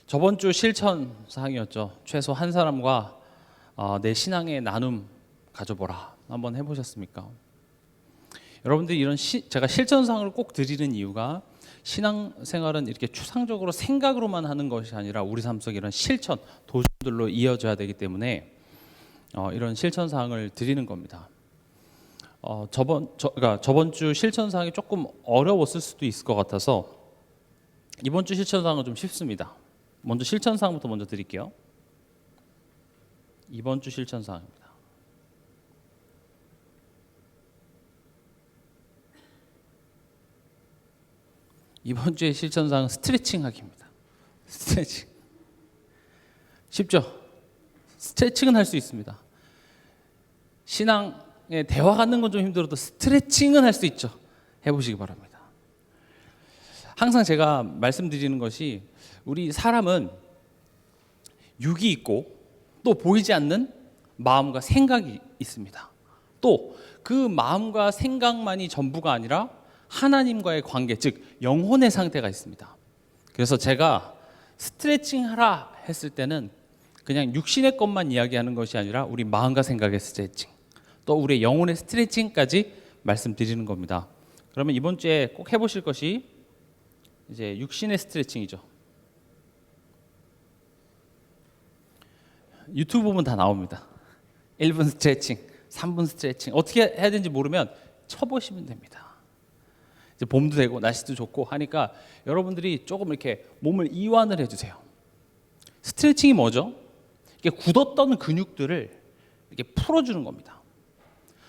저번 주 실천 사항이었죠. 최소 한 사람과 내 신앙의 나눔 가져보라. 한번 해보셨습니까? 여러분들이 제가 실천 사항을 꼭 드리는 이유가 신앙생활은 이렇게 추상적으로 생각으로만 하는 것이 아니라 우리 삶 속에 이런 실천, 도전들로 이어져야 되기 때문에 이런 실천 사항을 드리는 겁니다. 저번 주 실천 사항이 조금 어려웠을 수도 있을 것 같아서 이번 주 실천 사항은 좀 쉽습니다. 먼저 실천 사항부터 먼저 드릴게요. 이번 주 실천 사항입니다. 이번 주의 실천 사항은 스트레칭 하기입니다. 스트레칭. 쉽죠? 스트레칭은 할 수 있습니다. 신앙에 대화 갖는 건 좀 힘들어도 스트레칭은 할 수 있죠. 해보시기 바랍니다. 항상 제가 말씀드리는 것이 우리 사람은 육이 있고 또 보이지 않는 마음과 생각이 있습니다. 또 그 마음과 생각만이 전부가 아니라 하나님과의 관계, 즉 영혼의 상태가 있습니다. 그래서 제가 스트레칭 하라 했을 때는 그냥 육신의 것만 이야기하는 것이 아니라 우리 마음과 생각의 스트레칭, 또 우리 영혼의 스트레칭까지 말씀드리는 겁니다. 그러면 이번 주에 꼭 해보실 것이 이제 육신의 스트레칭이죠. 유튜브 보면 다 나옵니다. 1분 스트레칭, 3분 스트레칭 어떻게 해야 되는지 모르면 쳐보시면 됩니다. 이제 봄도 되고 날씨도 좋고 하니까 여러분들이 조금 이렇게 몸을 이완을 해주세요. 스트레칭이 뭐죠? 이렇게 굳었던 근육들을 이렇게 풀어주는 겁니다.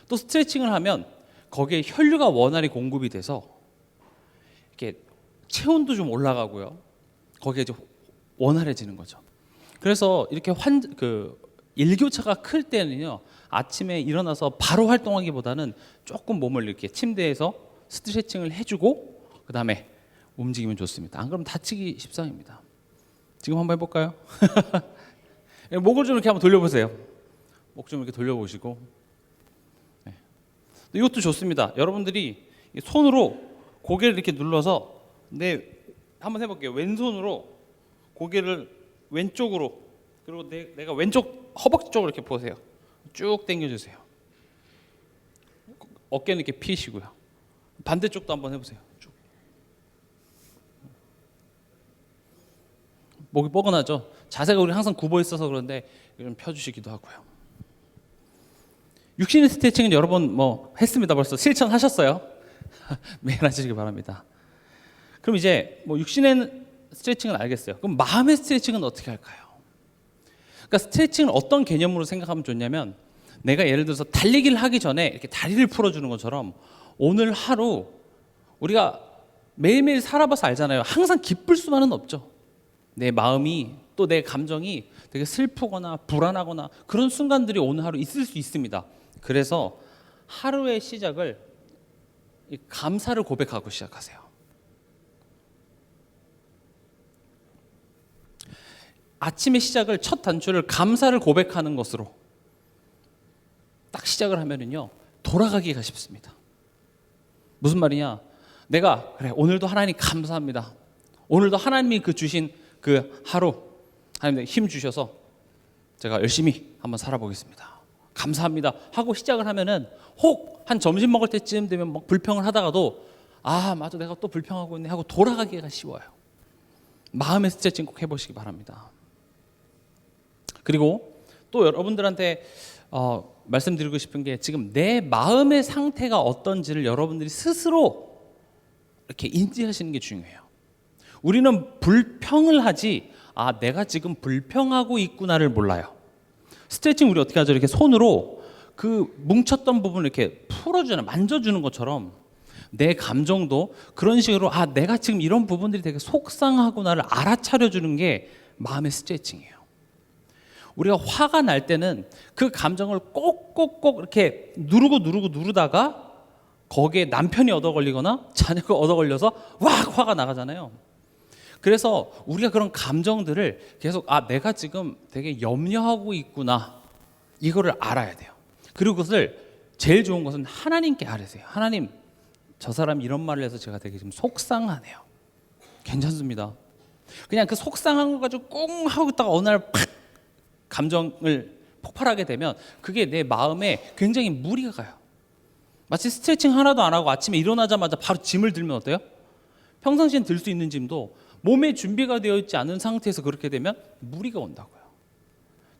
또 스트레칭을 하면 거기에 혈류가 원활히 공급이 돼서 이렇게 체온도 좀 올라가고요. 거기에 이제 원활해지는 거죠. 그래서 이렇게 일교차가 클 때는요, 아침에 일어나서 바로 활동하기보다는 조금 몸을 이렇게 침대에서 스트레칭을 해주고 그 다음에 움직이면 좋습니다. 안 그러면 다치기 십상입니다. 지금 한번 해볼까요? 목을 좀 이렇게 한번 돌려보세요. 목 좀 이렇게 돌려보시고. 네. 이것도 좋습니다. 여러분들이 손으로 고개를 이렇게 눌러서 한번 해볼게요. 왼손으로 고개를 왼쪽으로, 그리고 내가 왼쪽 허벅지 쪽으로 이렇게 보세요. 쭉 당겨주세요. 어깨는 이렇게 피시고요. 반대쪽도 한번 해보세요. 쭉. 목이 뻐근하죠? 자세가 우리 항상 굽어 있어서 그런데 좀 펴주시기도 하고요. 육신의 스트레칭은 여러 번 했습니다. 벌써 실천하셨어요? 매일 하시기 바랍니다. 그럼 이제 육신의 스트레칭은 알겠어요. 그럼 마음의 스트레칭은 어떻게 할까요? 그러니까 스트레칭을 어떤 개념으로 생각하면 좋냐면, 내가 예를 들어서 달리기를 하기 전에 이렇게 다리를 풀어주는 것처럼 오늘 하루 우리가 매일매일 살아봐서 알잖아요. 항상 기쁠 수만은 없죠. 내 마음이 또 내 감정이 되게 슬프거나 불안하거나 그런 순간들이 오늘 하루 있을 수 있습니다. 그래서 하루의 시작을 감사를 고백하고 시작하세요. 아침의 시작을, 첫 단추를 감사를 고백하는 것으로 딱 시작을 하면은요, 돌아가기가 쉽습니다. 무슨 말이냐? 내가 그래, 오늘도 하나님 감사합니다. 오늘도 하나님이 주신 그 하루, 하나님 힘 주셔서 제가 열심히 한번 살아보겠습니다. 감사합니다 하고 시작을 하면은 혹 한 점심 먹을 때쯤 되면 막 불평을 하다가도 맞아, 내가 또 불평하고 있네 하고 돌아가기가 쉬워요. 마음의 스트레칭 꼭 해보시기 바랍니다. 그리고 또 여러분들한테 말씀드리고 싶은 게, 지금 내 마음의 상태가 어떤지를 여러분들이 스스로 이렇게 인지하시는 게 중요해요. 우리는 불평을 하지 내가 지금 불평하고 있구나를 몰라요. 스트레칭 우리 어떻게 하죠? 이렇게 손으로 그 뭉쳤던 부분을 이렇게 풀어주는, 만져주는 것처럼 내 감정도 그런 식으로 내가 지금 이런 부분들이 되게 속상하구나를 알아차려주는 게 마음의 스트레칭이에요. 우리가 화가 날 때는 그 감정을 꼭꼭꼭 이렇게 누르다가 거기에 남편이 얻어 걸리거나 자녀가 얻어 걸려서 왁 화가 나가잖아요. 그래서 우리가 그런 감정들을 계속 내가 지금 되게 염려하고 있구나, 이거를 알아야 돼요. 그리고 그것을 제일 좋은 것은 하나님께 아뢰세요. 하나님, 저 사람이 이런 말을 해서 제가 되게 지금 속상하네요. 괜찮습니다. 그냥 그 속상한 거 가지고 꽁 하고 있다가 어느 날 팍 감정을 폭발하게 되면 그게 내 마음에 굉장히 무리가 가요. 마치 스트레칭 하나도 안 하고 아침에 일어나자마자 바로 짐을 들면 어때요? 평상시엔 들 수 있는 짐도 몸에 준비가 되어 있지 않은 상태에서 그렇게 되면 무리가 온다고요.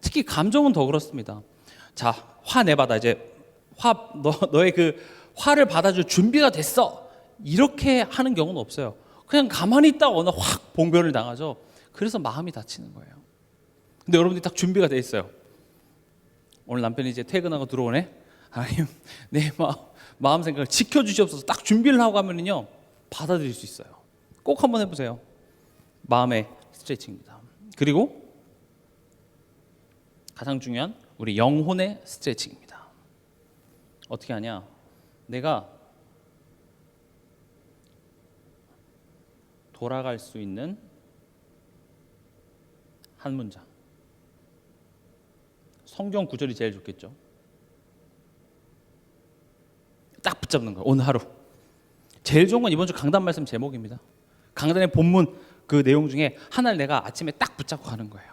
특히 감정은 더 그렇습니다. 자, 화 내받아. 이제 너의 그 화를 받아줄 준비가 됐어. 이렇게 하는 경우는 없어요. 그냥 가만히 있다가 어느 확 봉변을 당하죠. 그래서 마음이 다치는 거예요. 근데 여러분들이 딱 준비가 돼 있어요. 오늘 남편이 이제 퇴근하고 들어오네. 하나님, 내 마음 생각을 지켜주시옵소서. 딱 준비를 하고 하면은요, 받아들일 수 있어요. 꼭 한번 해보세요. 마음의 스트레칭입니다. 그리고 가장 중요한 우리 영혼의 스트레칭입니다. 어떻게 하냐? 내가 돌아갈 수 있는 한 문장. 성경 구절이 제일 좋겠죠. 딱 붙잡는 거예요. 오늘 하루. 제일 좋은 건 이번 주 강단 말씀 제목입니다. 강단의 본문 그 내용 중에 하나를 내가 아침에 딱 붙잡고 가는 거예요.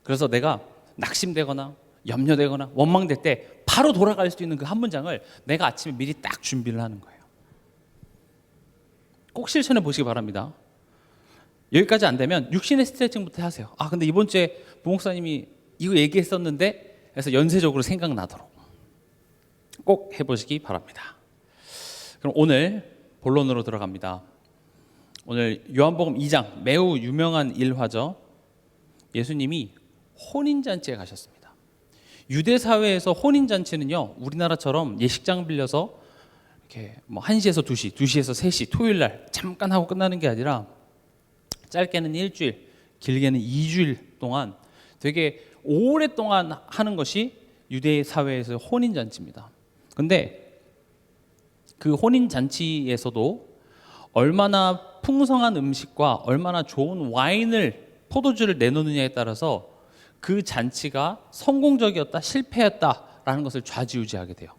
그래서 내가 낙심되거나 염려되거나 원망될 때 바로 돌아갈 수 있는 그 한 문장을 내가 아침에 미리 딱 준비를 하는 거예요. 꼭 실천해 보시기 바랍니다. 여기까지 안 되면 육신의 스트레칭부터 하세요. 아, 근데 이번 주에 부목사님이 이거 얘기했었는데 해서 연쇄적으로 생각나도록 꼭 해보시기 바랍니다. 그럼 오늘 본론으로 들어갑니다. 오늘 요한복음 2장 매우 유명한 일화죠. 예수님이 혼인잔치에 가셨습니다. 유대 사회에서 혼인잔치는요, 우리나라처럼 예식장 빌려서 이렇게 뭐 1시에서 2시, 2시에서 3시 토요일 날 잠깐 하고 끝나는 게 아니라 짧게는 일주일, 길게는 2주일 동안 되게 오랫동안 하는 것이 유대 사회에서 혼인잔치입니다. 근데 그 혼인잔치에서도 얼마나 풍성한 음식과 얼마나 좋은 와인을 포도주를 내놓느냐에 따라서 그 잔치가 성공적이었다, 실패했다라는 것을 좌지우지하게 돼요.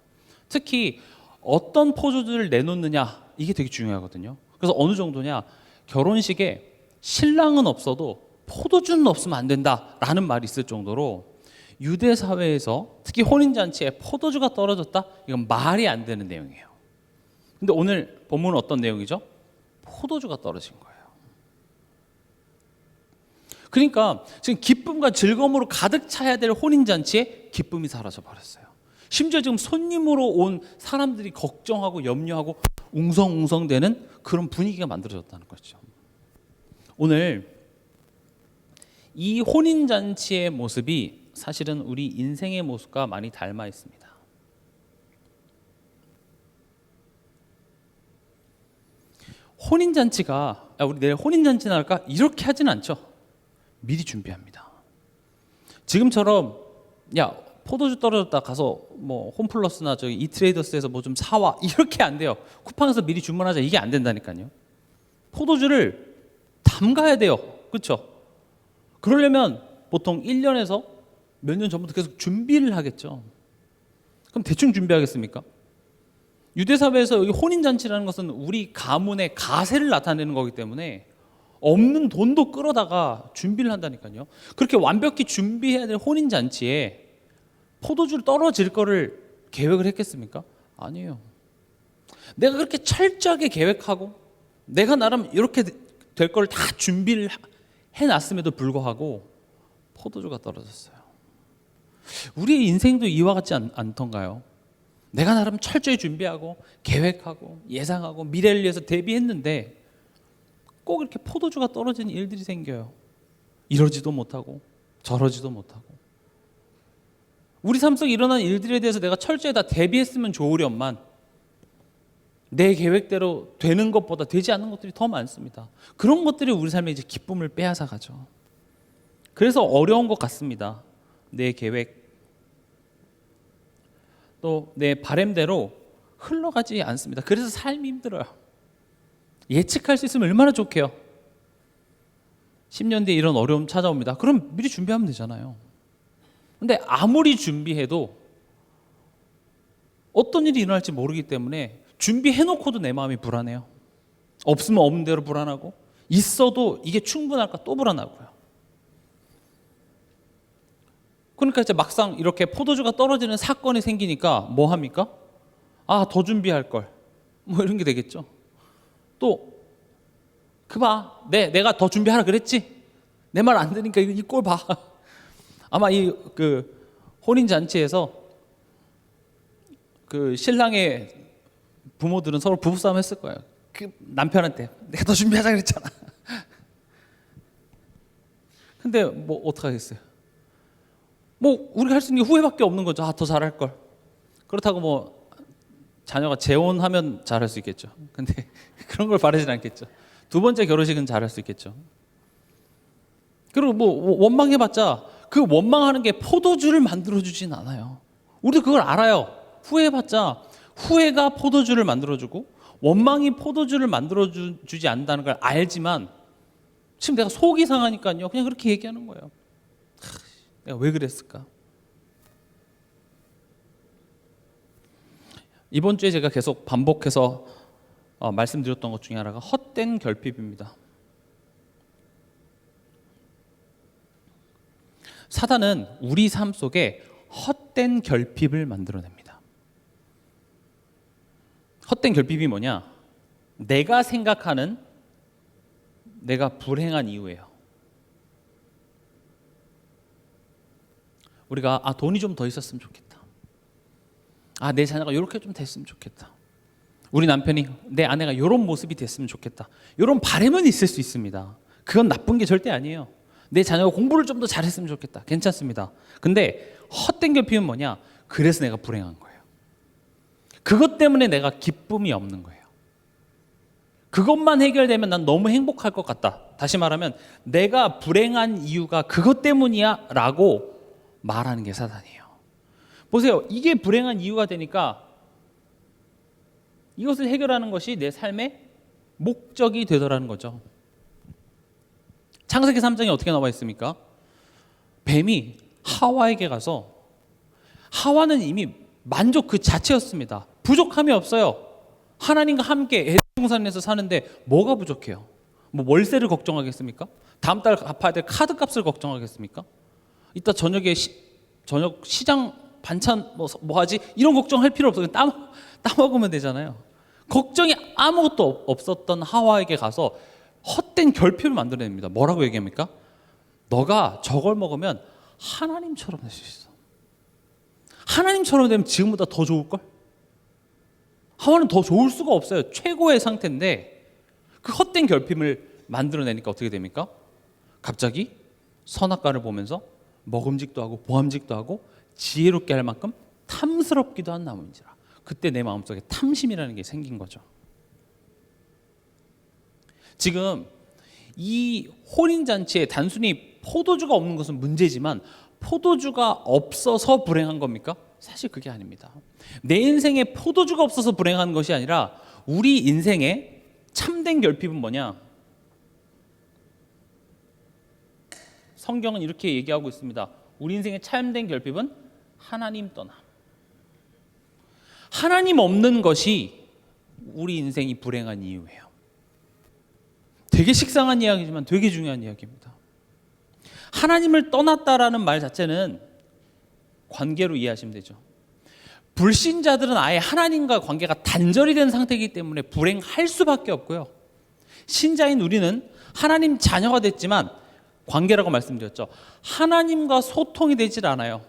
특히 어떤 포도주를 내놓느냐 이게 되게 중요하거든요. 그래서 어느 정도냐, 결혼식에 신랑은 없어도 포도주는 없으면 안 된다라는 말이 있을 정도로 유대 사회에서 특히 혼인잔치에 포도주가 떨어졌다? 이건 말이 안 되는 내용이에요. 근데 오늘 본문은 어떤 내용이죠? 포도주가 떨어진 거예요. 그러니까 지금 기쁨과 즐거움으로 가득 차야 될 혼인잔치에 기쁨이 사라져 버렸어요. 심지어 지금 손님으로 온 사람들이 걱정하고 염려하고 웅성웅성대는 그런 분위기가 만들어졌다는 거죠. 오늘 이 혼인잔치의 모습이 사실은 우리 인생의 모습과 많이 닮아 있습니다. 혼인잔치가 우리 내일 혼인잔치나 할까? 이렇게 하진 않죠. 미리 준비합니다. 지금처럼 야 포도주 떨어졌다 가서 뭐 홈플러스나 저기 이트레이더스에서 뭐 좀 사와 이렇게 안 돼요. 쿠팡에서 미리 주문하자 이게 안 된다니까요. 포도주를 담가야 돼요. 그렇죠? 그러려면 보통 1년에서 몇 년 전부터 계속 준비를 하겠죠. 그럼 대충 준비하겠습니까? 유대 사회에서 여기 혼인잔치라는 것은 우리 가문의 가세를 나타내는 거기 때문에 없는 돈도 끌어다가 준비를 한다니까요. 그렇게 완벽히 준비해야 될 혼인잔치에 포도주를 떨어질 거를 계획을 했겠습니까? 아니에요. 내가 그렇게 철저하게 계획하고 내가 나름 이렇게 될 걸 다 준비를 해놨음에도 불구하고 포도주가 떨어졌어요. 우리의 인생도 이와 같지 않던가요? 내가 나름 철저히 준비하고 계획하고 예상하고 미래를 위해서 대비했는데 꼭 이렇게 포도주가 떨어지는 일들이 생겨요. 이러지도 못하고 저러지도 못하고. 우리 삶 속에 일어난 일들에 대해서 내가 철저히 다 대비했으면 좋으련만 내 계획대로 되는 것보다 되지 않는 것들이 더 많습니다. 그런 것들이 우리 삶에 이제 기쁨을 빼앗아 가죠. 그래서 어려운 것 같습니다. 내 계획 또 내 바램대로 흘러가지 않습니다. 그래서 삶이 힘들어요. 예측할 수 있으면 얼마나 좋게요. 10년 뒤에 이런 어려움 찾아옵니다. 그럼 미리 준비하면 되잖아요. 근데 아무리 준비해도 어떤 일이 일어날지 모르기 때문에 준비해놓고도 내 마음이 불안해요. 없으면 없는 대로 불안하고 있어도 이게 충분할까 또 불안하고요. 그러니까 이제 막상 이렇게 포도주가 떨어지는 사건이 생기니까 뭐 합니까? 아, 더 준비할 걸. 뭐 이런 게 되겠죠. 또 내가 더 준비하라 그랬지? 내 말 안 들으니까 이 꼴 봐. 아마 이 혼인 잔치에서 그 신랑의 부모들은 서로 부부싸움 했을 거예요. 그 남편한테 내가 더 준비하자 그랬잖아. 근데 뭐 어떡하겠어요? 뭐 우리가 할 수 있는 게 후회밖에 없는 거죠. 아, 더 잘할 걸. 그렇다고 뭐 자녀가 재혼하면 잘할 수 있겠죠. 근데 그런 걸 바라진 않겠죠. 두 번째 결혼식은 잘할 수 있겠죠. 그리고 뭐 원망해봤자 그 원망하는 게 포도주를 만들어주진 않아요. 우리도 그걸 알아요. 후회해봤자 후회가 포도주를 만들어주고 원망이 포도주를 만들어주지 않는다는 걸 알지만 지금 내가 속이 상하니까요. 그냥 그렇게 얘기하는 거예요. 내가 왜 그랬을까? 이번 주에 제가 계속 반복해서 말씀드렸던 것 중에 하나가 헛된 결핍입니다. 사단은 우리 삶 속에 헛된 결핍을 만들어냅니다. 헛된 결핍이 뭐냐? 내가 생각하는 내가 불행한 이유예요. 우리가 돈이 좀 더 있었으면 좋겠다. 내 자녀가 이렇게 좀 됐으면 좋겠다. 우리 남편이 내 아내가 이런 모습이 됐으면 좋겠다. 이런 바람은 있을 수 있습니다. 그건 나쁜 게 절대 아니에요. 내 자녀가 공부를 좀 더 잘했으면 좋겠다. 괜찮습니다. 근데 헛된 결핍은 뭐냐? 그래서 내가 불행한 거예요. 그것 때문에 내가 기쁨이 없는 거예요. 그것만 해결되면 난 너무 행복할 것 같다. 다시 말하면 내가 불행한 이유가 그것 때문이야 라고 말하는 게 사단이에요. 보세요. 이게 불행한 이유가 되니까 이것을 해결하는 것이 내 삶의 목적이 되더라는 거죠. 창세기 3장에 어떻게 나와 있습니까? 뱀이 하와에게 가서 하와는 이미 만족 그 자체였습니다. 부족함이 없어요. 하나님과 함께 에덴 동산에서 사는데 뭐가 부족해요? 뭐 월세를 걱정하겠습니까? 다음 달 갚아야 될 카드 값을 걱정하겠습니까? 이따 저녁에 저녁 시장 반찬 뭐 하지? 이런 걱정할 필요 없어요. 따먹으면 되잖아요. 걱정이 아무것도 없었던 하와에게 가서 헛된 결핍을 만들어냅니다. 뭐라고 얘기합니까? 너가 저걸 먹으면 하나님처럼 될 수 있어. 하나님처럼 되면 지금보다 더 좋을걸? 하와는 더 좋을 수가 없어요. 최고의 상태인데 그 헛된 결핍을 만들어내니까 어떻게 됩니까? 갑자기 선악과를 보면서 먹음직도 하고 보암직도 하고 지혜롭게 할 만큼 탐스럽기도 한 나무인지라. 그때 내 마음속에 탐심이라는 게 생긴 거죠. 지금 이 혼인잔치에 단순히 포도주가 없는 것은 문제지만 포도주가 없어서 불행한 겁니까? 사실 그게 아닙니다. 내 인생에 포도주가 없어서 불행한 것이 아니라 우리 인생의 참된 결핍은 뭐냐? 성경은 이렇게 얘기하고 있습니다. 우리 인생의 참된 결핍은 하나님 떠남. 하나님 없는 것이 우리 인생이 불행한 이유예요. 되게 식상한 이야기지만 되게 중요한 이야기입니다. 하나님을 떠났다라는 말 자체는 관계로 이해하시면 되죠. 불신자들은 아예 하나님과 관계가 단절이 된 상태이기 때문에 불행할 수밖에 없고요. 신자인 우리는 하나님 자녀가 됐지만 관계라고 말씀드렸죠. 하나님과 소통이 되질 않아요.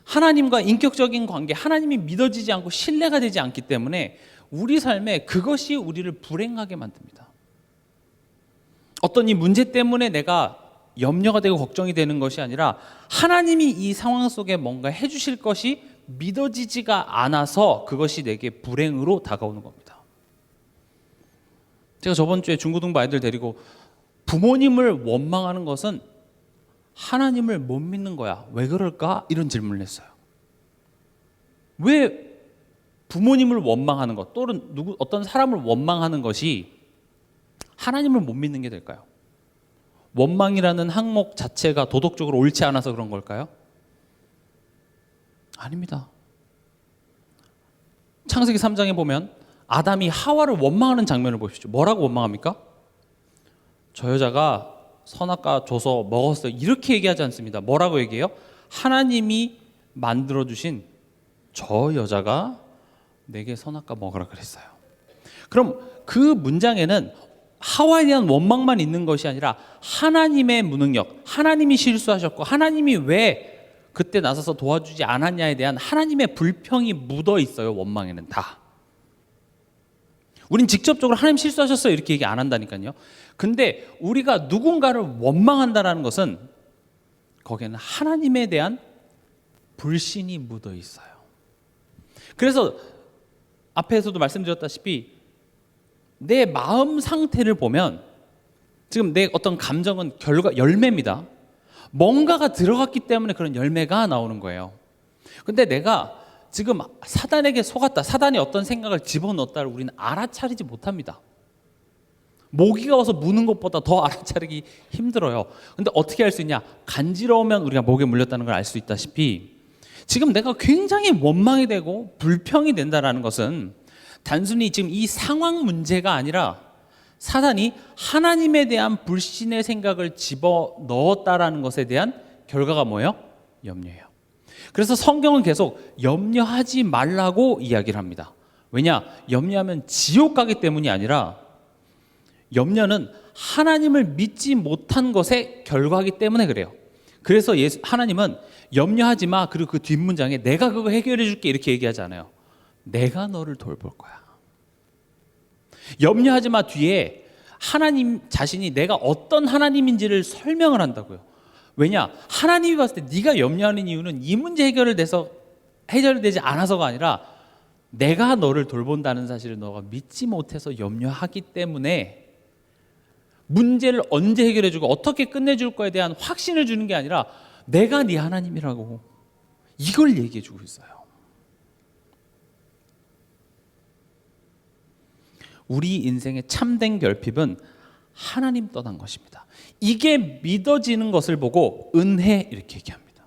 하나님과 인격적인 관계, 하나님이 믿어지지 않고 신뢰가 되지 않기 때문에 우리 삶에 그것이 우리를 불행하게 만듭니다. 어떤 이 문제 때문에 내가 염려가 되고 걱정이 되는 것이 아니라 하나님이 이 상황 속에 뭔가 해주실 것이 믿어지지가 않아서 그것이 내게 불행으로 다가오는 겁니다. 제가 저번 주에 중고등부 아이들 데리고 부모님을 원망하는 것은 하나님을 못 믿는 거야. 왜 그럴까? 이런 질문을 했어요. 왜 부모님을 원망하는 것 또는 어떤 사람을 원망하는 것이 하나님을 못 믿는 게 될까요? 원망이라는 항목 자체가 도덕적으로 옳지 않아서 그런 걸까요? 아닙니다. 창세기 3장에 보면 아담이 하와를 원망하는 장면을 보십시오. 뭐라고 원망합니까? 저 여자가 선악과 줘서 먹었어요. 이렇게 얘기하지 않습니다. 뭐라고 얘기해요? 하나님이 만들어주신 저 여자가 내게 선악과 먹으라 그랬어요. 그럼 그 문장에는 하와에 대한 원망만 있는 것이 아니라 하나님의 무능력, 하나님이 실수하셨고 하나님이 왜 그때 나서서 도와주지 않았냐에 대한 하나님의 불평이 묻어 있어요. 원망에는 다. 우린 직접적으로 하나님 실수하셨어요 이렇게 얘기 안 한다니까요. 근데 우리가 누군가를 원망한다는 것은 거기에는 하나님에 대한 불신이 묻어 있어요. 그래서 앞에서도 말씀드렸다시피 내 마음 상태를 보면 지금 내 어떤 감정은 결과 열매입니다. 뭔가가 들어갔기 때문에 그런 열매가 나오는 거예요. 근데 내가 지금 사단에게 속았다, 사단이 어떤 생각을 집어넣었다를 우리는 알아차리지 못합니다. 모기가 와서 무는 것보다 더 알아차리기 힘들어요. 근데 어떻게 할 수 있냐? 간지러우면 우리가 목에 물렸다는 걸 알 수 있다시피 지금 내가 굉장히 원망이 되고 불평이 된다는 것은 단순히 지금 이 상황 문제가 아니라 사단이 하나님에 대한 불신의 생각을 집어넣었다라는 것에 대한 결과가 뭐예요? 염려예요. 그래서 성경은 계속 염려하지 말라고 이야기를 합니다. 왜냐? 염려하면 지옥 가기 때문이 아니라 염려는 하나님을 믿지 못한 것의 결과이기 때문에 그래요. 그래서 하나님은 염려하지 마. 그리고 그 뒷문장에 내가 그거 해결해 줄게 이렇게 얘기하지 않아요. 내가 너를 돌볼 거야. 염려하지 마 뒤에 하나님 자신이 내가 어떤 하나님인지를 설명을 한다고요. 왜냐? 하나님이 봤을 때 네가 염려하는 이유는 이 문제 해결되지 않아서가 아니라 내가 너를 돌본다는 사실을 너가 믿지 못해서 염려하기 때문에 문제를 언제 해결해 주고 어떻게 끝내줄 거에 대한 확신을 주는 게 아니라 내가 네 하나님이라고 이걸 얘기해 주고 있어요. 우리 인생의 참된 결핍은 하나님 떠난 것입니다. 이게 믿어지는 것을 보고 은혜 이렇게 얘기합니다.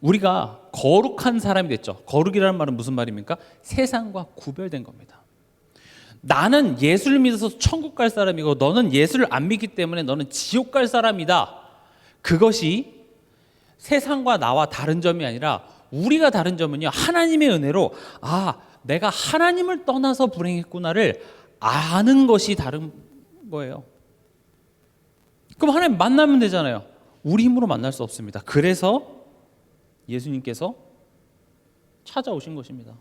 우리가 거룩한 사람이 됐죠. 거룩이라는 말은 무슨 말입니까? 세상과 구별된 겁니다. 나는 예수를 믿어서 천국 갈 사람이고 너는 예수를 안 믿기 때문에 너는 지옥 갈 사람이다. 그것이 세상과 나와 다른 점이 아니라 우리가 다른 점은요. 하나님의 은혜로 내가 하나님을 떠나서 불행했구나를 아는 것이 다른 거예요. 그럼 하나님 만나면 되잖아요. 우리 힘으로 만날 수 없습니다. 그래서 예수님께서 찾아오신 것입니다.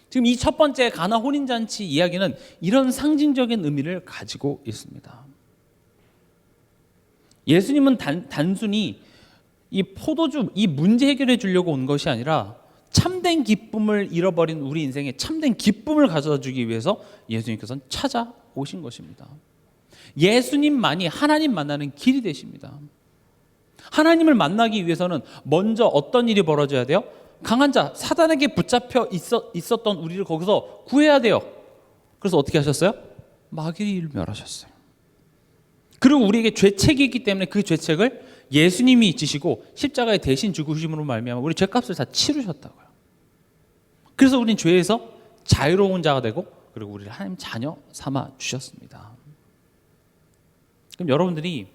지금 이 첫 번째 가나 혼인잔치 이야기는 이런 상징적인 의미를 가지고 있습니다. 예수님은 단순히 이 포도주, 이 문제 해결해 주려고 온 것이 아니라 참된 기쁨을 잃어버린 우리 인생에 참된 기쁨을 가져다 주기 위해서 예수님께서는 찾아오신 것입니다. 예수님만이 하나님 만나는 길이 되십니다. 하나님을 만나기 위해서는 먼저 어떤 일이 벌어져야 돼요? 강한 자, 사단에게 붙잡혀 있었던 우리를 거기서 구해야 돼요. 그래서 어떻게 하셨어요? 마귀를 멸하셨어요. 그리고 우리에게 죄책이 있기 때문에 그 죄책을 예수님이 지시고 십자가에 대신 죽으심으로 말미암아 우리 죄값을 다 치르셨다고요. 그래서 우리는 죄에서 자유로운 자가 되고 그리고 우리를 하나님 자녀 삼아 주셨습니다. 그럼 여러분들이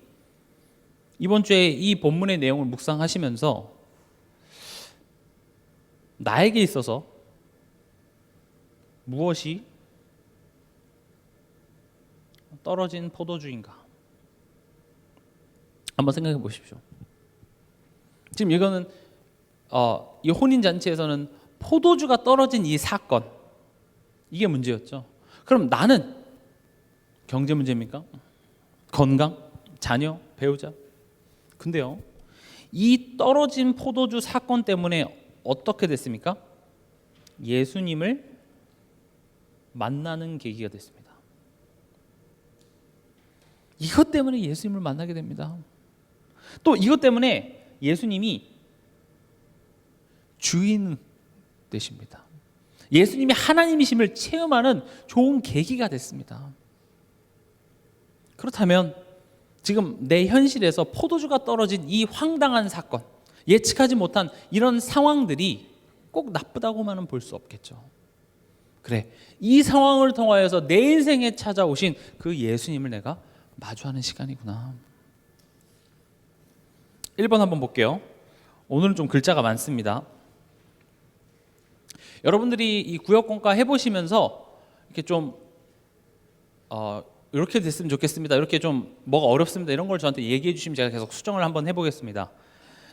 이번 주에 이 본문의 내용을 묵상하시면서 나에게 있어서 무엇이 떨어진 포도주인가? 한번 생각해 보십시오. 지금 이거는 이 혼인잔치에서는 포도주가 떨어진 이 사건, 이게 문제였죠. 그럼 나는 경제 문제입니까? 건강? 자녀? 배우자? 근데요, 이 떨어진 포도주 사건 때문에 어떻게 됐습니까? 예수님을 만나는 계기가 됐습니다. 이것 때문에 예수님을 만나게 됩니다. 또 이것 때문에 예수님이 주인 되십니다. 예수님이 하나님이심을 체험하는 좋은 계기가 됐습니다. 그렇다면 지금 내 현실에서 포도주가 떨어진 이 황당한 사건, 예측하지 못한 이런 상황들이 꼭 나쁘다고만은 볼 수 없겠죠. 그래, 이 상황을 통하여서 내 인생에 찾아오신 그 예수님을 내가 마주하는 시간이구나. 1번 한번 볼게요. 오늘은 좀 글자가 많습니다. 여러분들이 이 구역공과 해보시면서 이렇게 좀 이렇게 됐으면 좋겠습니다, 이렇게 좀 뭐가 어렵습니다, 이런 걸 저한테 얘기해 주시면 제가 계속 수정을 한번 해보겠습니다.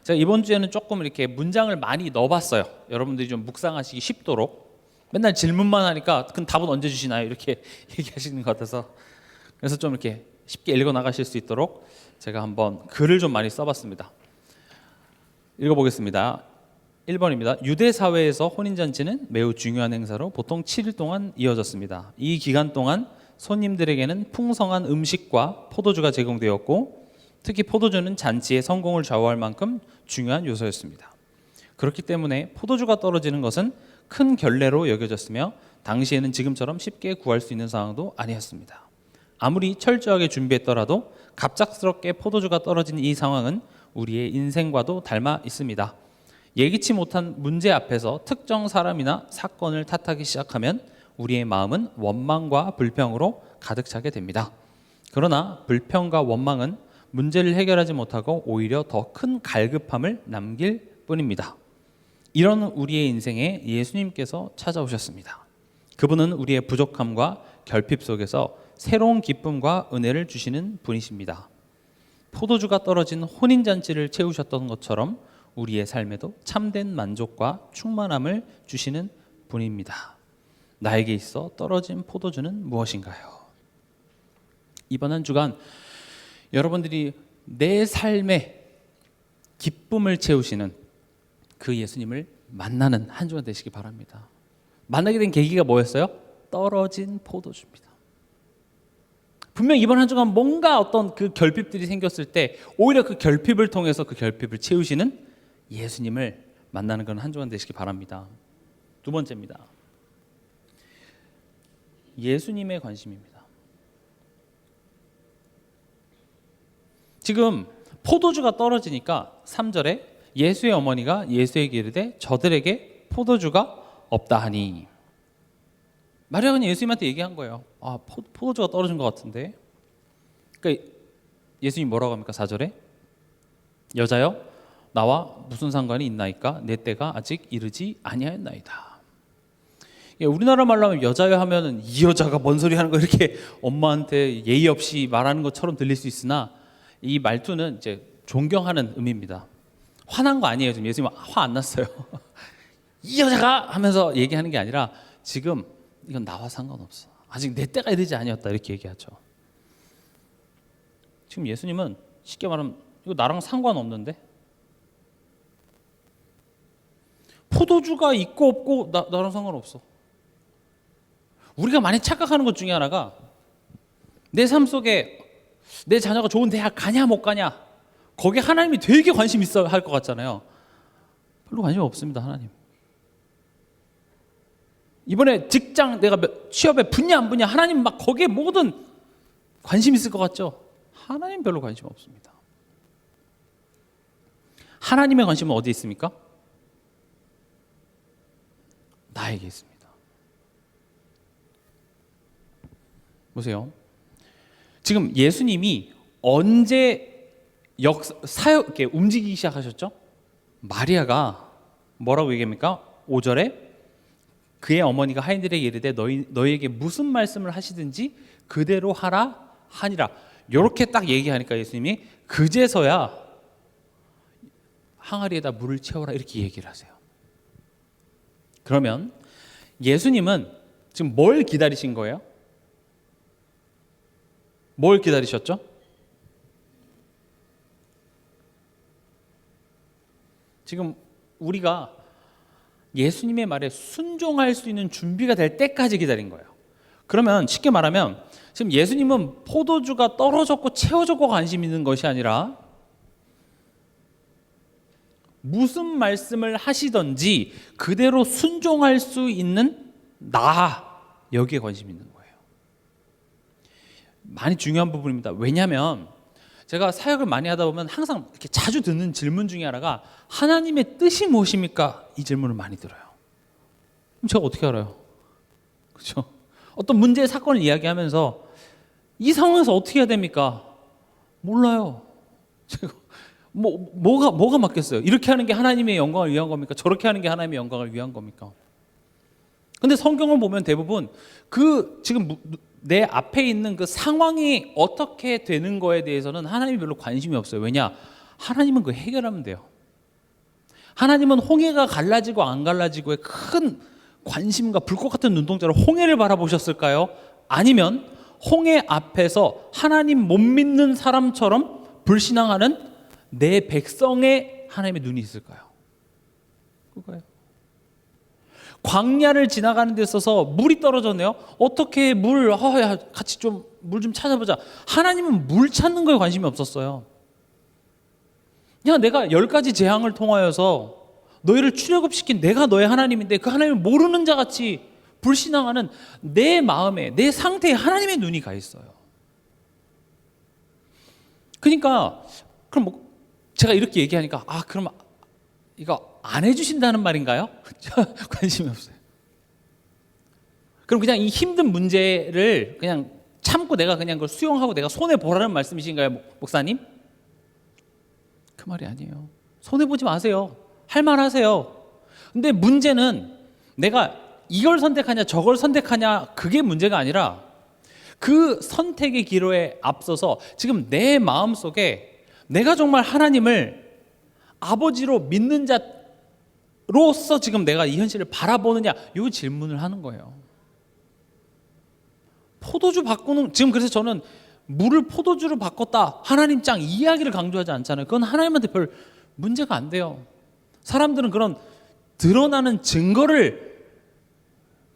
제가 이번 주에는 조금 이렇게 문장을 많이 넣어봤어요. 여러분들이 좀 묵상하시기 쉽도록. 맨날 질문만 하니까 그럼 답은 언제 주시나요? 이렇게 얘기하시는 것 같아서, 그래서 좀 이렇게 쉽게 읽어 나가실 수 있도록 제가 한번 글을 좀 많이 써봤습니다. 읽어보겠습니다. 1번입니다. 유대 사회에서 혼인잔치는 매우 중요한 행사로 보통 7일 동안 이어졌습니다. 이 기간 동안 손님들에게는 풍성한 음식과 포도주가 제공되었고, 특히 포도주는 잔치의 성공을 좌우할 만큼 중요한 요소였습니다. 그렇기 때문에 포도주가 떨어지는 것은 큰 결례로 여겨졌으며 당시에는 지금처럼 쉽게 구할 수 있는 상황도 아니었습니다. 아무리 철저하게 준비했더라도 갑작스럽게 포도주가 떨어진 이 상황은 우리의 인생과도 닮아 있습니다. 예기치 못한 문제 앞에서 특정 사람이나 사건을 탓하기 시작하면 우리의 마음은 원망과 불평으로 가득 차게 됩니다. 그러나 불평과 원망은 문제를 해결하지 못하고 오히려 더 큰 갈급함을 남길 뿐입니다. 이런 우리의 인생에 예수님께서 찾아오셨습니다. 그분은 우리의 부족함과 결핍 속에서 새로운 기쁨과 은혜를 주시는 분이십니다. 포도주가 떨어진 혼인잔치를 채우셨던 것처럼 우리의 삶에도 참된 만족과 충만함을 주시는 분입니다. 나에게 있어 떨어진 포도주는 무엇인가요? 이번 한 주간 여러분들이 내 삶에 기쁨을 채우시는 그 예수님을 만나는 한 주간 되시기 바랍니다. 만나게 된 계기가 뭐였어요? 떨어진 포도주입니다. 분명 이번 한 주간 뭔가 어떤 그 결핍들이 생겼을 때 오히려 그 결핍을 통해서 그 결핍을 채우시는 예수님을 만나는 그런 한 주간 되시기 바랍니다. 두 번째입니다. 예수님의 관심입니다. 지금 포도주가 떨어지니까 3절에 예수의 어머니가 예수에게 이르되 저들에게 포도주가 없다 하니, 마리아가 예수님한테 얘기한 거예요. 포도주가 떨어진 것 같은데. 그러니까 예수님이 뭐라고 합니까? 4절에 여자여 나와 무슨 상관이 있나이까? 내 때가 아직 이르지 아니하였나이다. 우리나라 말로 하면 여자여 하면은 이 여자가 뭔 소리 하는 거, 이렇게 엄마한테 예의 없이 말하는 것처럼 들릴 수 있으나 이 말투는 이제 존경하는 의미입니다. 화난 거 아니에요. 지금 예수님 화 안 났어요. 이 여자가 하면서 얘기하는 게 아니라 지금 이건 나와 상관없어, 아직 내 때가 이르지 아니었다, 이렇게 얘기하죠. 지금 예수님은 쉽게 말하면 이거 나랑 상관없는데, 포도주가 있고 없고 나랑 상관없어. 우리가 많이 착각하는 것 중에 하나가 내 삶 속에 내 자녀가 좋은 대학 가냐 못 가냐, 거기에 하나님이 되게 관심 있어 할 것 같잖아요. 별로 관심 없습니다. 하나님 이번에 직장 내가 취업에 붙냐 안 붙냐, 하나님 막 거기에 모든 관심 있을 것 같죠? 하나님 별로 관심 없습니다. 하나님의 관심은 어디에 있습니까? 나에게 있습니다. 보세요. 지금 예수님이 언제 사역에 움직이기 시작하셨죠? 마리아가 뭐라고 얘기합니까? 5절에 그의 어머니가 하인들에게 이르되 너희에게 무슨 말씀을 하시든지 그대로 하라 하니라. 이렇게 딱 얘기하니까 예수님이 그제서야 항아리에다 물을 채워라, 이렇게 얘기를 하세요. 그러면 예수님은 지금 뭘 기다리신 거예요? 뭘 기다리셨죠? 지금 우리가 예수님의 말에 순종할 수 있는 준비가 될 때까지 기다린 거예요. 그러면 쉽게 말하면 지금 예수님은 포도주가 떨어졌고 채워졌고 관심 있는 것이 아니라 무슨 말씀을 하시든지 그대로 순종할 수 있는 여기에 관심 있는 거예요. 많이 중요한 부분입니다. 왜냐하면 제가 사역을 많이 하다 보면 항상 이렇게 자주 듣는 질문 중에 하나가 하나님의 뜻이 무엇입니까? 이 질문을 많이 들어요. 그럼 제가 어떻게 알아요? 그렇죠? 어떤 문제 사건을 이야기하면서 이 상황에서 어떻게 해야 됩니까? 몰라요. 제가 뭐가 맞겠어요? 이렇게 하는 게 하나님의 영광을 위한 겁니까? 저렇게 하는 게 하나님의 영광을 위한 겁니까? 근데 성경을 보면 대부분 지금 내 앞에 있는 그 상황이 어떻게 되는 거에 대해서는 하나님이 별로 관심이 없어요. 왜냐? 하나님은 그거 해결하면 돼요. 하나님은 홍해가 갈라지고 안 갈라지고에 큰 관심과 불꽃 같은 눈동자로 홍해를 바라보셨을까요? 아니면 홍해 앞에서 하나님 못 믿는 사람처럼 불신앙하는 내 백성의 하나님의 눈이 있을까요? 그거예요. 광야를 지나가는 데 있어서 물이 떨어졌네요. 어떻게 같이 좀 물 좀 찾아보자. 하나님은 물 찾는 거에 관심이 없었어요. 그냥 내가 10가지 재앙을 통하여서 너희를 출애굽시킨 내가 너의 하나님인데 그 하나님을 모르는 자같이 불신앙하는 내 마음에, 내 상태에 하나님의 눈이 가 있어요. 그러니까 그럼 제가 이렇게 얘기하니까 그럼 이거 안 해주신다는 말인가요? 관심이 없어요. 그럼 그냥 이 힘든 문제를 그냥 참고 내가 그냥 그걸 수용하고 내가 손해 보라는 말씀이신가요, 목사님? 그 말이 아니에요. 손해 보지 마세요. 할 말 하세요. 근데 문제는 내가 이걸 선택하냐 저걸 선택하냐 그게 문제가 아니라 그 선택의 기로에 앞서서 지금 내 마음속에 내가 정말 하나님을 아버지로 믿는 자로서 지금 내가 이 현실을 바라보느냐 이 질문을 하는 거예요. 포도주 바꾸는 지금 그래서 저는 물을 포도주로 바꿨다 하나님 짱 이 이야기를 강조하지 않잖아요. 그건 하나님한테 별 문제가 안 돼요. 사람들은 그런 드러나는 증거를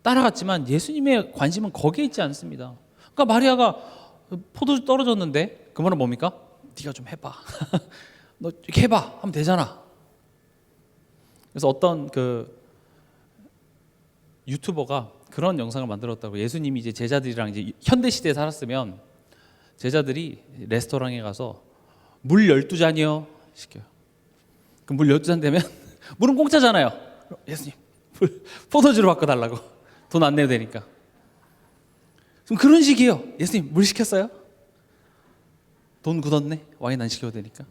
따라갔지만 예수님의 관심은 거기에 있지 않습니다. 그러니까 마리아가 포도주 떨어졌는데 그 말은 뭡니까? 네가 좀 해봐. 너 이렇게 해봐 하면 되잖아. 그래서 어떤 그 유튜버가 그런 영상을 만들었다고. 예수님이 이제 제자들이랑 이제 현대 시대에 살았으면 제자들이 레스토랑에 가서 물 12잔이요 시켜요. 그럼 물 12잔 되면 물은 공짜잖아요. 예수님 포도주로 바꿔달라고. 돈 안 내도 되니까. 그럼 그런 식이에요. 예수님 물 시켰어요? 돈 굳었네. 와인 안 시켜도 되니까.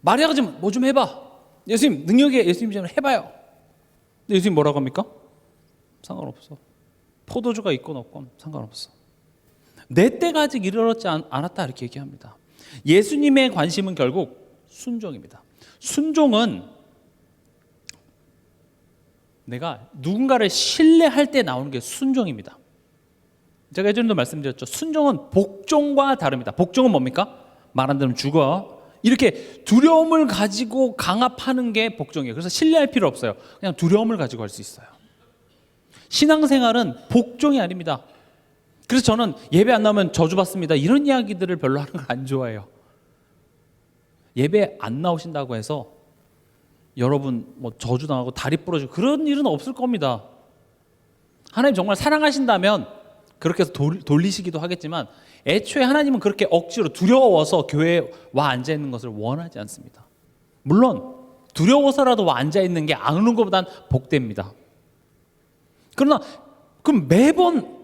마리아가 좀 뭐 좀 해봐. 예수님 능력에 예수님 좀 해봐요. 근데 예수님 뭐라고 합니까? 상관없어. 포도주가 있건 없건 상관없어. 내 때가 아직 이르렀지 않았다 이렇게 얘기합니다. 예수님의 관심은 결국 순종입니다. 순종은 내가 누군가를 신뢰할 때 나오는 게 순종입니다. 제가 예전에도 말씀드렸죠. 순종은 복종과 다릅니다. 복종은 뭡니까? 말 안 들으면 죽어. 이렇게 두려움을 가지고 강압하는 게 복종이에요. 그래서 신뢰할 필요 없어요. 그냥 두려움을 가지고 할 수 있어요. 신앙생활은 복종이 아닙니다. 그래서 저는 예배 안 나오면 저주받습니다 이런 이야기들을 별로 하는 걸 안 좋아해요. 예배 안 나오신다고 해서 여러분 뭐 저주당하고 다리 부러지고 그런 일은 없을 겁니다. 하나님 정말 사랑하신다면 그렇게 해서 돌리시기도 하겠지만 애초에 하나님은 그렇게 억지로 두려워서 교회에 와 앉아 있는 것을 원하지 않습니다. 물론 두려워서라도 와 앉아 있는 게 안 오는 것보단 복됩니다. 그러나 그럼 매번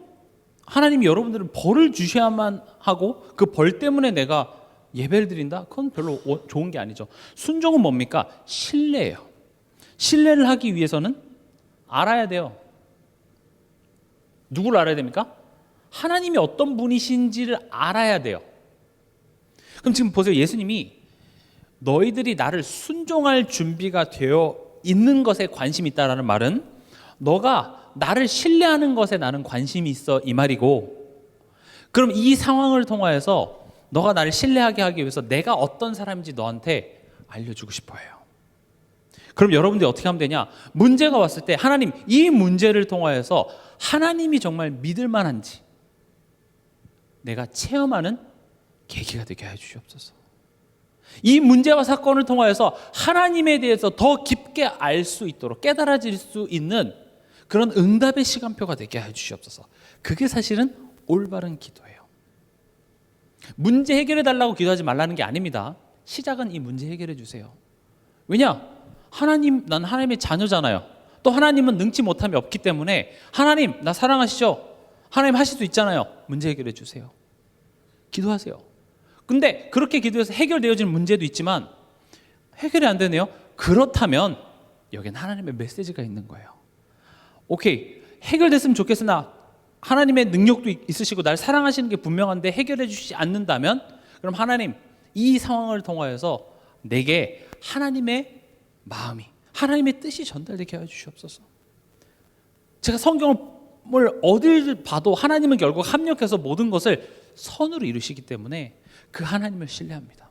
하나님이 여러분들은 벌을 주셔야만 하고 그 벌 때문에 내가 예배를 드린다? 그건 별로 좋은 게 아니죠. 순종은 뭡니까? 신뢰예요. 신뢰를 하기 위해서는 알아야 돼요. 누구를 알아야 됩니까? 하나님이 어떤 분이신지를 알아야 돼요. 그럼 지금 보세요. 예수님이 너희들이 나를 순종할 준비가 되어 있는 것에 관심이 있다라는 말은 너가 나를 신뢰하는 것에 나는 관심이 있어 이 말이고, 그럼 이 상황을 통하여서 너가 나를 신뢰하게 하기 위해서 내가 어떤 사람인지 너한테 알려주고 싶어 해요. 그럼 여러분들이 어떻게 하면 되냐? 문제가 왔을 때 하나님 이 문제를 통하여서 하나님이 정말 믿을 만한지 내가 체험하는 계기가 되게 해주시옵소서. 이 문제와 사건을 통하여서 하나님에 대해서 더 깊게 알 수 있도록 깨달아질 수 있는 그런 응답의 시간표가 되게 해주시옵소서. 그게 사실은 올바른 기도예요. 문제 해결해 달라고 기도하지 말라는 게 아닙니다. 시작은 이 문제 해결해 주세요. 왜냐? 난 하나님의 자녀잖아요. 또 하나님은 능치 못함이 없기 때문에 하나님 나 사랑하시죠? 하나님 하실 수 있잖아요. 문제 해결해 주세요. 기도하세요. 근데 그렇게 기도해서 해결되어지는 문제도 있지만 해결이 안 되네요. 그렇다면 여기는 하나님의 메시지가 있는 거예요. 오케이, 해결됐으면 좋겠으나 하나님의 능력도 있으시고 날 사랑하시는 게 분명한데 해결해 주시지 않는다면 그럼 하나님 이 상황을 통하여서 내게 하나님의 마음이, 하나님의 뜻이 전달되게 해 주시옵소서. 제가 성경을 어딜 봐도 하나님은 결국 합력해서 모든 것을 선으로 이루시기 때문에 그 하나님을 신뢰합니다.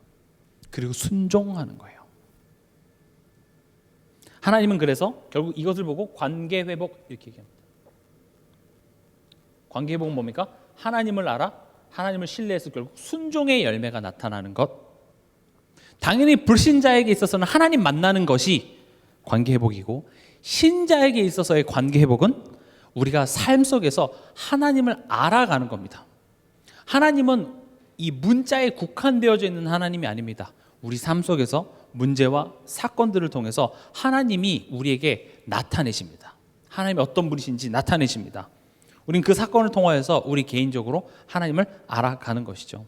그리고 순종하는 거예요. 하나님은 그래서 결국 이것을 보고 관계회복 이렇게 얘기합니다. 관계회복은 뭡니까? 하나님을 알아, 하나님을 신뢰해서 결국 순종의 열매가 나타나는 것. 당연히 불신자에게 있어서는 하나님 만나는 것이 관계회복이고, 신자에게 있어서의 관계회복은 우리가 삶 속에서 하나님을 알아가는 겁니다. 하나님은 이 문자에 국한되어져 있는 하나님이 아닙니다. 우리 삶 속에서 문제와 사건들을 통해서 하나님이 우리에게 나타내십니다. 하나님이 어떤 분이신지 나타내십니다. 우린 그 사건을 통하여서 우리 개인적으로 하나님을 알아가는 것이죠.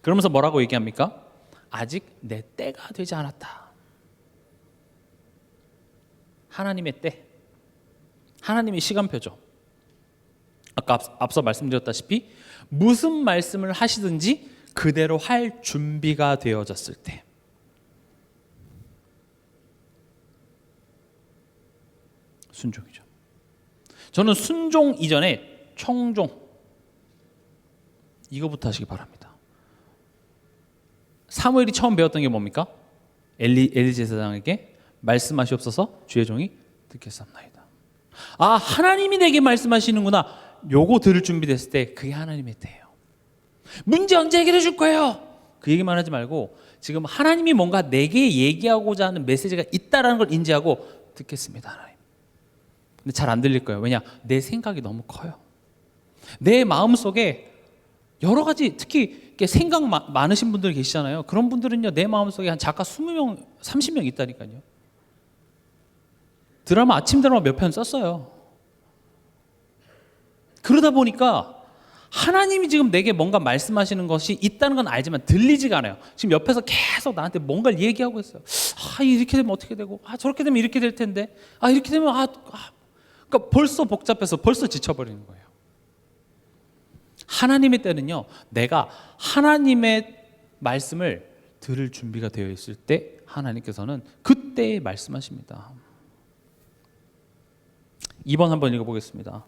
그러면서 뭐라고 얘기합니까? 아직 내 때가 되지 않았다. 하나님의 때, 하나님의 시간표죠. 아까 앞서 말씀드렸다시피 무슨 말씀을 하시든지 그대로 할 준비가 되어졌을 때, 순종이죠. 저는 순종 이전에 청종, 이거부터 하시기 바랍니다. 사무엘이 처음 배웠던 게 뭡니까? 엘리 제사장에게 말씀하시옵소서 주의 종이 듣겠사옵나이다. 아, 하나님이 내게 말씀하시는구나. 요거 들을 준비됐을 때 그게 하나님의 때예요. 문제 언제 해결해 줄 거예요? 그 얘기만 하지 말고 지금 하나님이 뭔가 내게 얘기하고자 하는 메시지가 있다라는 걸 인지하고 듣겠습니다, 하나님. 근데 잘 안 들릴 거예요. 왜냐? 내 생각이 너무 커요. 내 마음속에 여러 가지, 특히 생각 많으신 분들 계시잖아요. 그런 분들은요, 내 마음속에 한 작가 20명, 30명 있다니까요. 아침 드라마 몇 편 썼어요. 그러다 보니까 하나님이 지금 내게 뭔가 말씀하시는 것이 있다는 건 알지만 들리지가 않아요. 지금 옆에서 계속 나한테 뭔가를 얘기하고 있어요. 아, 이렇게 되면 어떻게 되고, 아, 저렇게 되면 이렇게 될 텐데, 아, 이렇게 되면 그러니까 벌써 복잡해서 벌써 지쳐버리는 거예요. 하나님의 때는요, 내가 하나님의 말씀을 들을 준비가 되어 있을 때 하나님께서는 그때 말씀하십니다. 2번 한번 읽어보겠습니다.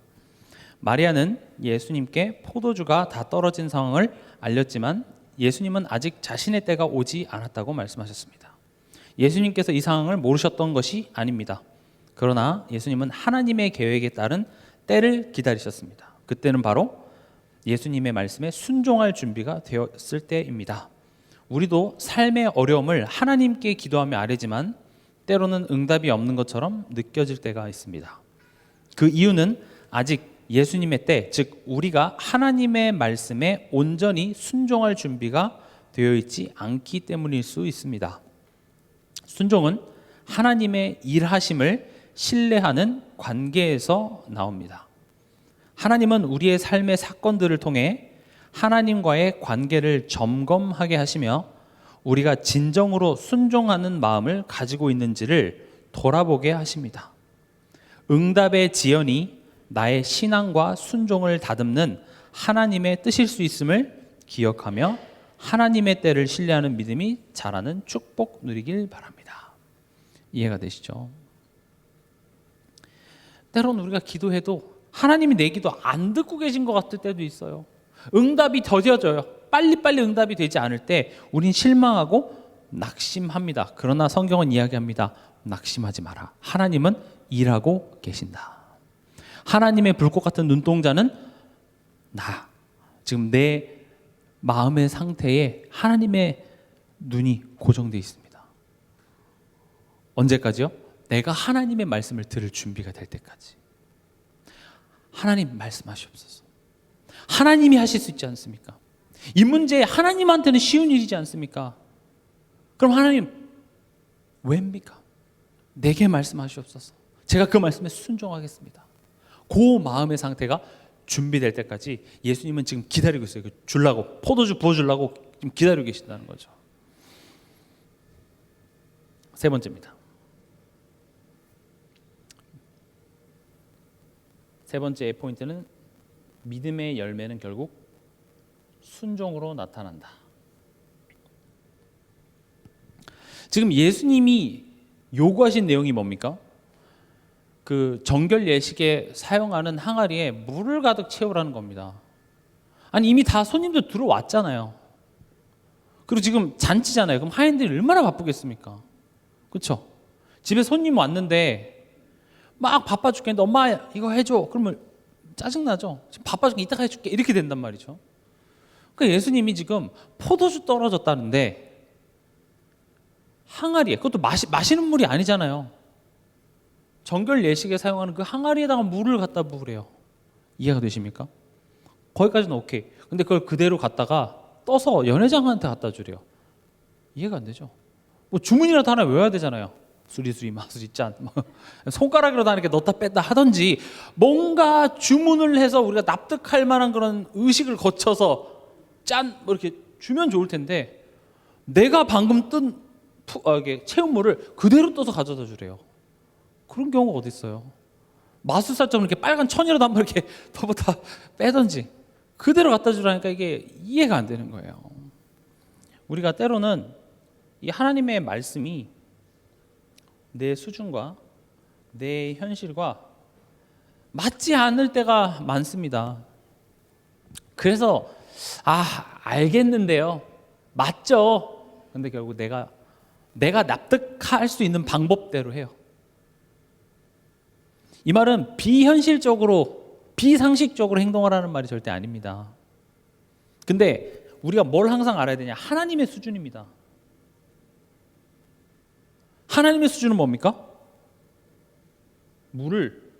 마리아는 예수님께 포도주가 다 떨어진 상황을 알렸지만 예수님은 아직 자신의 때가 오지 않았다고 말씀하셨습니다. 예수님께서 이 상황을 모르셨던 것이 아닙니다. 그러나 예수님은 하나님의 계획에 따른 때를 기다리셨습니다. 그때는 바로 예수님의 말씀에 순종할 준비가 되었을 때입니다. 우리도 삶의 어려움을 하나님께 기도하며 아뢰지만 때로는 응답이 없는 것처럼 느껴질 때가 있습니다. 그 이유는 아직 예수님의 때, 즉 우리가 하나님의 말씀에 온전히 순종할 준비가 되어 있지 않기 때문일 수 있습니다. 순종은 하나님의 일하심을 신뢰하는 관계에서 나옵니다. 하나님은 우리의 삶의 사건들을 통해 하나님과의 관계를 점검하게 하시며 우리가 진정으로 순종하는 마음을 가지고 있는지를 돌아보게 하십니다. 응답의 지연이 나의 신앙과 순종을 다듬는 하나님의 뜻일 수 있음을 기억하며 하나님의 때를 신뢰하는 믿음이 자라는 축복 누리길 바랍니다. 이해가 되시죠? 때로는 우리가 기도해도 하나님이 내 기도 안 듣고 계신 것 같을 때도 있어요. 응답이 더뎌져요. 빨리빨리 응답이 되지 않을 때 우린 실망하고 낙심합니다. 그러나 성경은 이야기합니다. 낙심하지 마라. 하나님은 일하고 계신다. 하나님의 불꽃 같은 눈동자는 지금 내 마음의 상태에 하나님의 눈이 고정되어 있습니다. 언제까지요? 내가 하나님의 말씀을 들을 준비가 될 때까지. 하나님 말씀하시옵소서. 하나님이 하실 수 있지 않습니까? 이 문제 하나님한테는 쉬운 일이지 않습니까? 그럼 하나님 왜입니까? 내게 말씀하시옵소서. 제가 그 말씀에 순종하겠습니다. 그 마음의 상태가 준비될 때까지 예수님은 지금 기다리고 있어요. 주려고, 포도주 부어주려고 지금 기다리고 계신다는 거죠. 세 번째입니다. 세 번째 포인트는 믿음의 열매는 결국 순종으로 나타난다. 지금 예수님이 요구하신 내용이 뭡니까? 그 정결 예식에 사용하는 항아리에 물을 가득 채우라는 겁니다. 아니 이미 다 손님들 들어왔잖아요. 그리고 지금 잔치잖아요. 그럼 하인들이 얼마나 바쁘겠습니까? 그렇죠? 집에 손님 왔는데 막 바빠 죽겠는데 엄마 이거 해줘. 그러면 짜증나죠? 지금 바빠 죽겠는데 이따가 해줄게. 이렇게 된단 말이죠. 그러니까 예수님이 지금 포도주 떨어졌다는데 항아리에, 그것도 마시는 물이 아니잖아요. 정결 예식에 사용하는 그 항아리에다가 물을 갖다 부으래요. 이해가 되십니까? 거기까지는 오케이. 근데 그걸 그대로 갖다가 떠서 연회장한테 갖다 주래요. 이해가 안 되죠? 뭐 주문이라도 하나 외워야 되잖아요. 수리수리 마수리 짠. 손가락으로도 하나 이렇게 넣다 뺐다 하든지 뭔가 주문을 해서 우리가 납득할 만한 그런 의식을 거쳐서 짠 뭐 이렇게 주면 좋을 텐데 내가 방금 뜬 채운 물을 그대로 떠서 가져다 주래요. 그런 경우가 어디 있어요? 마술사처럼 이렇게 빨간 천이라도 한번 이렇게 더 빼든지 그대로 갖다 주라니까 이게 이해가 안 되는 거예요. 우리가 때로는 이 하나님의 말씀이 내 수준과 내 현실과 맞지 않을 때가 많습니다. 그래서 알겠는데요. 맞죠. 근데 결국 내가 납득할 수 있는 방법대로 해요. 이 말은 비현실적으로 비상식적으로 행동하라는 말이 절대 아닙니다. 근데 우리가 뭘 항상 알아야 되냐? 하나님의 수준입니다. 하나님의 수준은 뭡니까? 물을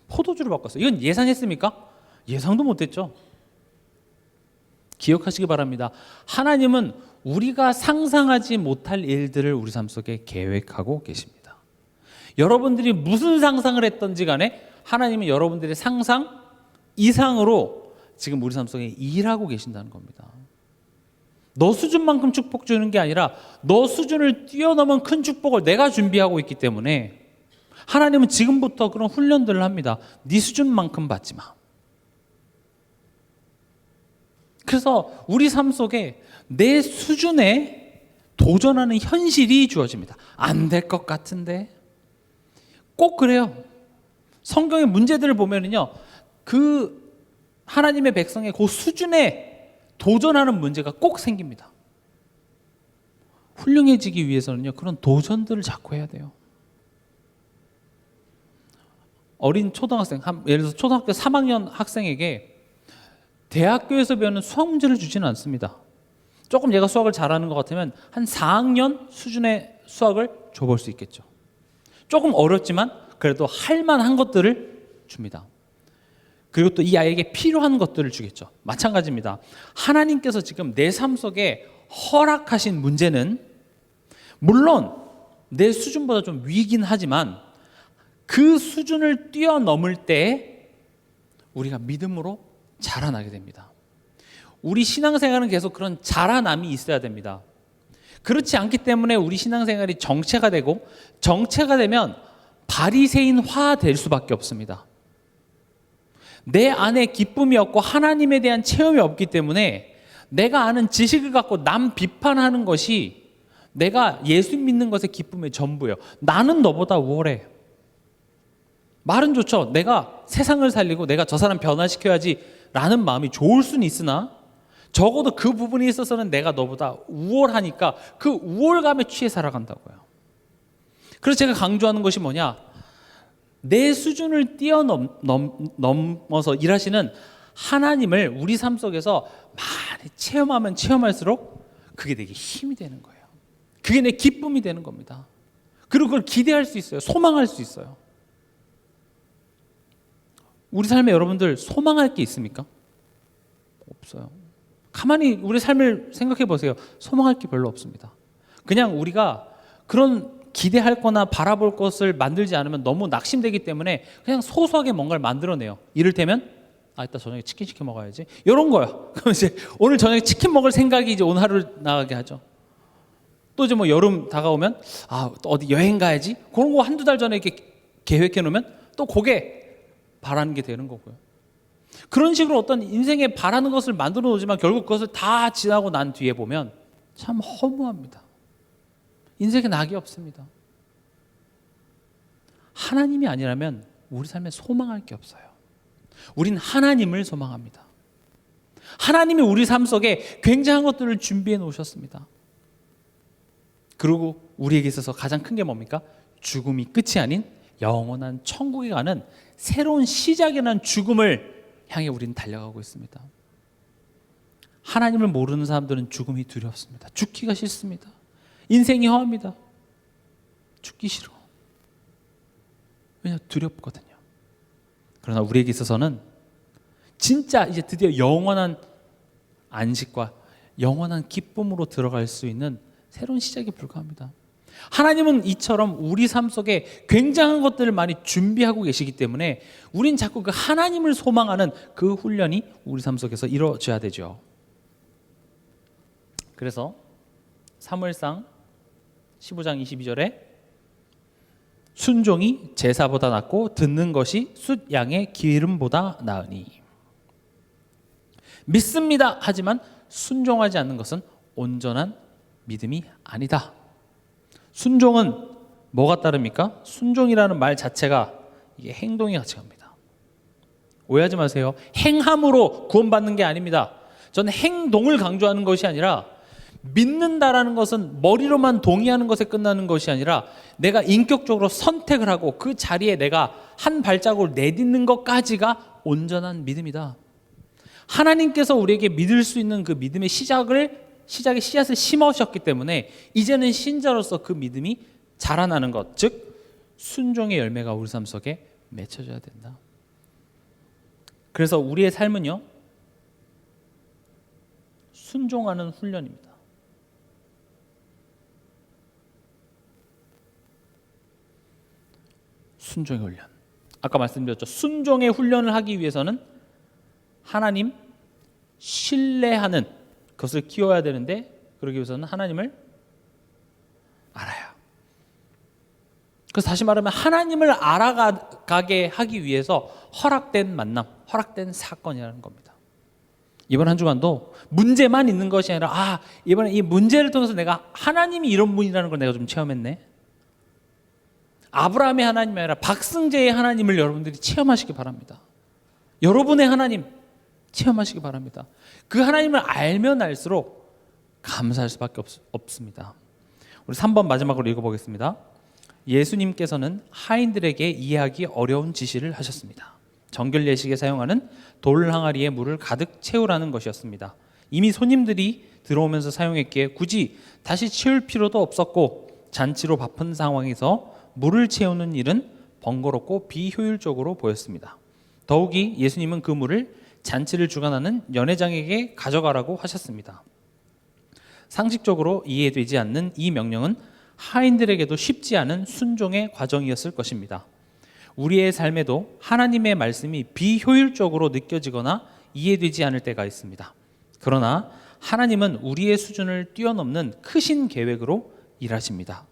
포도주로 바꿨어요. 이건 예상했습니까? 예상도 못했죠. 기억하시기 바랍니다. 하나님은 우리가 상상하지 못할 일들을 우리 삶 속에 계획하고 계십니다. 여러분들이 무슨 상상을 했던지 간에 하나님은 여러분들의 상상 이상으로 지금 우리 삶 속에 일하고 계신다는 겁니다. 너 수준만큼 축복 주는 게 아니라 너 수준을 뛰어넘은 큰 축복을 내가 준비하고 있기 때문에 하나님은 지금부터 그런 훈련들을 합니다. 네 수준만큼 받지 마. 그래서 우리 삶 속에 내 수준에 도전하는 현실이 주어집니다. 안 될 것 같은데 꼭 그래요. 성경의 문제들을 보면은요, 그 하나님의 백성의 그 수준에 도전하는 문제가 꼭 생깁니다. 훌륭해지기 위해서는요, 그런 도전들을 자꾸 해야 돼요. 어린 초등학생, 예를 들어서 초등학교 3학년 학생에게 대학교에서 배우는 수학 문제를 주지는 않습니다. 조금 얘가 수학을 잘하는 것 같으면 한 4학년 수준의 수학을 줘볼 수 있겠죠. 조금 어렵지만 그래도 할 만한 것들을 줍니다. 그리고 또 이 아이에게 필요한 것들을 주겠죠. 마찬가지입니다. 하나님께서 지금 내 삶 속에 허락하신 문제는 물론 내 수준보다 좀 위긴 하지만 그 수준을 뛰어넘을 때 우리가 믿음으로 자라나게 됩니다. 우리 신앙생활은 계속 그런 자라남이 있어야 됩니다. 그렇지 않기 때문에 우리 신앙생활이 정체가 되고 정체가 되면 바리새인화 될 수밖에 없습니다. 내 안에 기쁨이 없고 하나님에 대한 체험이 없기 때문에 내가 아는 지식을 갖고 남 비판하는 것이 내가 예수 믿는 것의 기쁨의 전부예요. 나는 너보다 우월해. 말은 좋죠. 내가 세상을 살리고 내가 저 사람 변화시켜야지 라는 마음이 좋을 수는 있으나 적어도 그 부분에 있어서는 내가 너보다 우월하니까 그 우월감에 취해 살아간다고요. 그래서 제가 강조하는 것이 뭐냐? 내 수준을 뛰어넘어서 일하시는 하나님을 우리 삶 속에서 많이 체험하면 체험할수록 그게 내게 힘이 되는 거예요. 그게 내 기쁨이 되는 겁니다. 그리고 그걸 기대할 수 있어요. 소망할 수 있어요. 우리 삶에 여러분들 소망할 게 있습니까? 없어요. 가만히 우리 삶을 생각해 보세요. 소망할 게 별로 없습니다. 그냥 우리가 그런 기대할 거나 바라볼 것을 만들지 않으면 너무 낙심되기 때문에 그냥 소소하게 뭔가를 만들어내요. 이를테면 이따 저녁에 치킨 시켜 먹어야지, 이런 거요. 그럼 이제 오늘 저녁에 치킨 먹을 생각이 이제 오늘 하루 나가게 하죠. 또 이제 뭐 여름 다가오면 또 어디 여행 가야지, 그런 거 한두 달 전에 이렇게 계획해 놓으면 또 그게 바라는 게 되는 거고요. 그런 식으로 어떤 인생에 바라는 것을 만들어 놓지만 결국 그것을 다 지나고 난 뒤에 보면 참 허무합니다. 인생에 낙이 없습니다. 하나님이 아니라면 우리 삶에 소망할 게 없어요. 우린 하나님을 소망합니다. 하나님이 우리 삶 속에 굉장한 것들을 준비해 놓으셨습니다. 그리고 우리에게 있어서 가장 큰 게 뭡니까? 죽음이 끝이 아닌 영원한 천국에 가는 새로운 시작이라는 죽음을 향해 우리는 달려가고 있습니다. 하나님을 모르는 사람들은 죽음이 두렵습니다. 죽기가 싫습니다. 인생이 허합니다. 죽기 싫어. 왜냐? 두렵거든요. 그러나 우리에게 있어서는 진짜 이제 드디어 영원한 안식과 영원한 기쁨으로 들어갈 수 있는 새로운 시작에 불과합니다. 하나님은 이처럼 우리 삶 속에 굉장한 것들을 많이 준비하고 계시기 때문에 우린 자꾸 그 하나님을 소망하는 그 훈련이 우리 삶 속에서 이루어져야 되죠. 그래서 사무엘상 15장 22절에 순종이 제사보다 낫고 듣는 것이 숫 양의 기름보다 나으니, 믿습니다 하지만 순종하지 않는 것은 온전한 믿음이 아니다. 순종은 뭐가 따릅니까? 순종이라는 말 자체가 이게 행동이 같이 갑니다. 오해하지 마세요. 행함으로 구원받는 게 아닙니다. 저는 행동을 강조하는 것이 아니라, 믿는다라는 것은 머리로만 동의하는 것에 끝나는 것이 아니라 내가 인격적으로 선택을 하고 그 자리에 내가 한 발자국을 내딛는 것까지가 온전한 믿음이다. 하나님께서 우리에게 믿을 수 있는 그 믿음의 시작의 씨앗을 심으셨기 때문에 이제는 신자로서 그 믿음이 자라나는 것, 즉 순종의 열매가 우리 삶 속에 맺혀져야 된다. 그래서 우리의 삶은요, 순종하는 훈련입니다. 순종의 훈련. 아까 말씀드렸죠. 순종의 훈련을 하기 위해서는 하나님 신뢰하는 것을 키워야 되는데, 그러기 위해서는 하나님을 알아요. 그래서 다시 말하면 하나님을 알아가게 하기 위해서 허락된 만남, 허락된 사건이라는 겁니다. 이번 한 주간도 문제만 있는 것이 아니라 이번에 이 문제를 통해서 내가 하나님이 이런 분이라는 걸 내가 좀 체험했네. 아브라함의 하나님이 아니라 박승재의 하나님을 여러분들이 체험하시기 바랍니다. 여러분의 하나님 체험하시기 바랍니다. 그 하나님을 알면 알수록 감사할 수밖에 없습니다. 우리 3번 마지막으로 읽어보겠습니다. 예수님께서는 하인들에게 이해하기 어려운 지시를 하셨습니다. 정결 예식에 사용하는 돌 항아리에 물을 가득 채우라는 것이었습니다. 이미 손님들이 들어오면서 사용했기에 굳이 다시 채울 필요도 없었고, 잔치로 바쁜 상황에서 물을 채우는 일은 번거롭고 비효율적으로 보였습니다. 더욱이 예수님은 그 물을 잔치를 주관하는 연회장에게 가져가라고 하셨습니다. 상식적으로 이해되지 않는 이 명령은 하인들에게도 쉽지 않은 순종의 과정이었을 것입니다. 우리의 삶에도 하나님의 말씀이 비효율적으로 느껴지거나 이해되지 않을 때가 있습니다. 그러나 하나님은 우리의 수준을 뛰어넘는 크신 계획으로 일하십니다.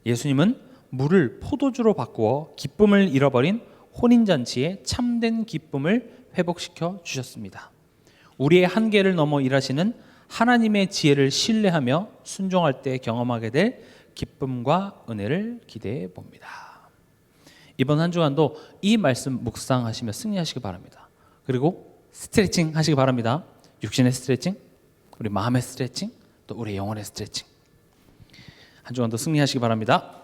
예수님은 물을 포도주로 바꾸어 기쁨을 잃어버린 혼인잔치에 참된 기쁨을 회복시켜 주셨습니다. 우리의 한계를 넘어 일하시는 하나님의 지혜를 신뢰하며 순종할 때 경험하게 될 기쁨과 은혜를 기대해 봅니다. 이번 한 주간도 이 말씀 묵상하시며 승리하시기 바랍니다. 그리고 스트레칭 하시기 바랍니다. 육신의 스트레칭, 우리 마음의 스트레칭, 또 우리 영혼의 스트레칭. 한 주간도 승리하시기 바랍니다.